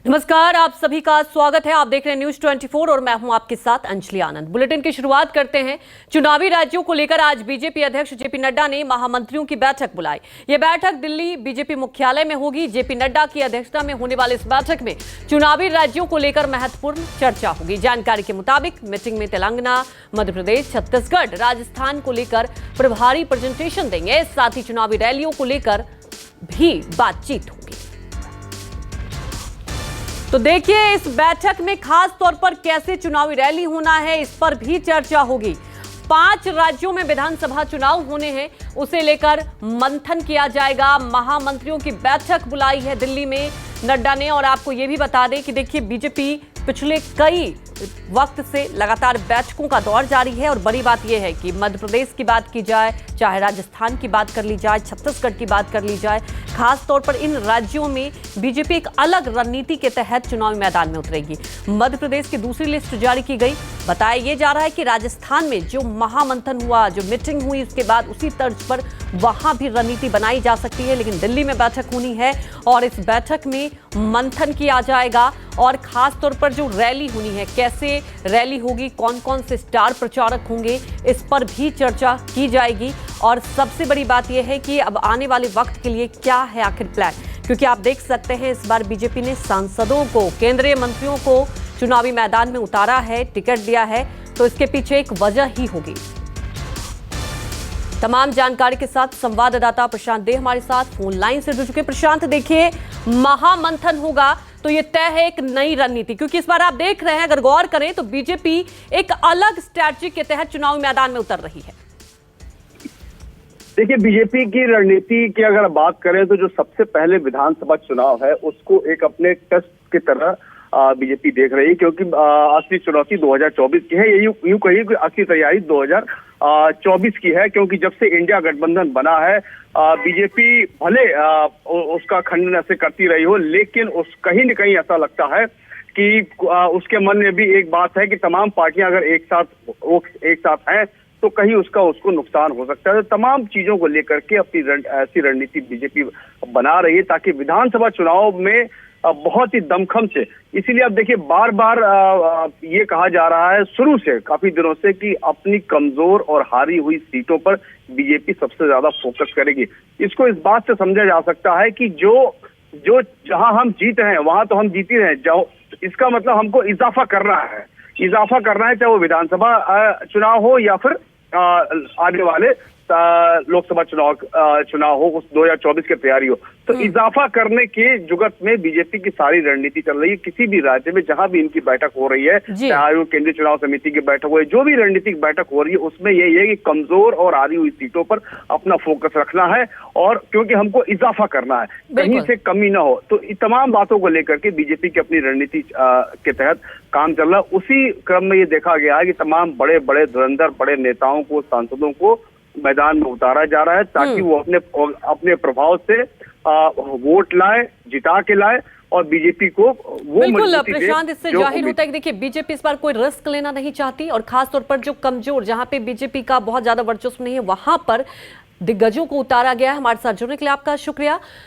नमस्कार, आप सभी का स्वागत है। आप देख रहे हैं न्यूज 24 और मैं हूं आपके साथ अंजलि आनंद। बुलेटिन की शुरुआत करते हैं। चुनावी राज्यों को लेकर आज बीजेपी अध्यक्ष जेपी नड्डा ने महामंत्रियों की बैठक बुलाई। यह बैठक दिल्ली बीजेपी मुख्यालय में होगी। जेपी नड्डा की अध्यक्षता में होने वाली इस बैठक में चुनावी राज्यों को लेकर महत्वपूर्ण चर्चा होगी। जानकारी के मुताबिक मीटिंग में तेलंगाना, मध्य प्रदेश, छत्तीसगढ़, राजस्थान को लेकर प्रभारी प्रेजेंटेशन देंगे। साथ ही चुनावी रैलियों को लेकर भी बातचीत होगी। तो देखिए, इस बैठक में खास तौर पर कैसे चुनावी रैली होना है, इस पर भी चर्चा होगी। 5 राज्यों में विधानसभा चुनाव होने हैं, उसे लेकर मंथन किया जाएगा। महामंत्रियों की बैठक बुलाई है दिल्ली में नड्डा ने। और आपको यह भी बता दें कि देखिए, बीजेपी पिछले कई वक्त से लगातार बैठकों का दौर जारी है। और बड़ी बात यह है कि मध्य प्रदेश की बात की जाए, चाहे राजस्थान की बात कर ली जाए, छत्तीसगढ़ की बात कर ली जाए, खास तौर पर इन राज्यों में बीजेपी एक अलग रणनीति के तहत चुनावी मैदान में उतरेगी। मध्य प्रदेश की दूसरी लिस्ट जारी की गई। बताया यह जा रहा है कि राजस्थान में जो महामंथन हुआ, जो मीटिंग हुई, उसके बाद उसी तर्ज पर वहां भी रणनीति बनाई जा सकती है। लेकिन दिल्ली में बैठक होनी है और इस बैठक में मंथन किया जाएगा। और खास तौर पर जो रैली होनी है, कैसे रैली होगी, कौन कौन से स्टार प्रचारक होंगे, इस पर भी चर्चा की जाएगी। और सबसे बड़ी बात यह है कि अब आने वाले वक्त के लिए क्या है आखिर प्लान, क्योंकि आप देख सकते हैं इस बार बीजेपी ने सांसदों को, केंद्रीय मंत्रियों को चुनावी मैदान में उतारा है, टिकट दिया है, तो इसके पीछे एक वजह ही होगी। तमाम जानकारी के साथ संवाददाता प्रशांत दे हमारे साथ फोन लाइन से जुड़ चुके। प्रशांत, देखिए, महामंथन होगा तो ये तय है एक नई रणनीति, क्योंकि इस बार आप देख रहे हैं, अगर गौर करें तो बीजेपी एक अलग स्ट्रैटेजी के तहत चुनावी मैदान में उतर रही है। देखिए, बीजेपी की रणनीति की अगर बात करें तो जो सबसे पहले विधानसभा चुनाव है उसको एक अपने टेस्ट की तरह बीजेपी देख रही है, क्योंकि असली चुनौती 2024 की है। ये यूं कहिए कि असली तैयारी 2024 की है, क्योंकि जब से इंडिया गठबंधन बना है बीजेपी भले उसका खंडन ऐसे करती रही हो, लेकिन उस कहीं न कहीं ऐसा लगता है कि उसके मन में भी एक बात है कि तमाम पार्टियां अगर एक साथ हैं तो कहीं उसको नुकसान हो सकता है। तो तमाम चीजों को लेकर के अपनी ऐसी रणनीति बीजेपी बना रही है ताकि विधानसभा चुनाव में बहुत ही दमखम से, इसीलिए अब देखिए बार बार ये कहा जा रहा है शुरू से, काफी दिनों से, कि अपनी कमजोर और हारी हुई सीटों पर बीजेपी सबसे ज्यादा फोकस करेगी। इसको इस बात से समझा जा सकता है कि जो जहां हम जीत रहे हैं वहां तो हम जीत ही रहे हैं, इसका मतलब हमको इजाफा करना है, चाहे वो विधानसभा चुनाव हो या फिर आने वाले लोकसभा चुनाव हो, उस 2024 की तैयारी हो। तो इजाफा करने के जुगत में बीजेपी की सारी रणनीति चल रही है। किसी भी राज्य में जहां भी इनकी बैठक हो रही है, चाहे वो केंद्रीय चुनाव समिति की बैठक हो, जो भी रणनीतिक बैठक हो रही है, उसमें यही है कि कमजोर और हारी हुई सीटों पर अपना फोकस रखना है, और क्योंकि हमको इजाफा करना है, कहीं से कमी ना हो। तो इन तमाम बातों को लेकर के बीजेपी की अपनी रणनीति के तहत काम चल रहा है। उसी क्रम में ये देखा गया है कि तमाम बड़े बड़े धुरंधर बड़े नेताओं को, सांसदों को मैदान में उतारा जा रहा है ताकि वो अपने प्रभाव से वोट लाए, जिता के लाए और बीजेपी को वो बिल्कुल प्रशांत, इससे जाहिर होता है कि देखिए, बीजेपी इस बार कोई रिस्क लेना नहीं चाहती। और खास तौर पर जो कमजोर, जहां पे बीजेपी का बहुत ज्यादा वर्चस्व नहीं है, वहां पर दिग्गजों को उतारा गया है। हमारे साथ जुड़ने के लिए आपका शुक्रिया।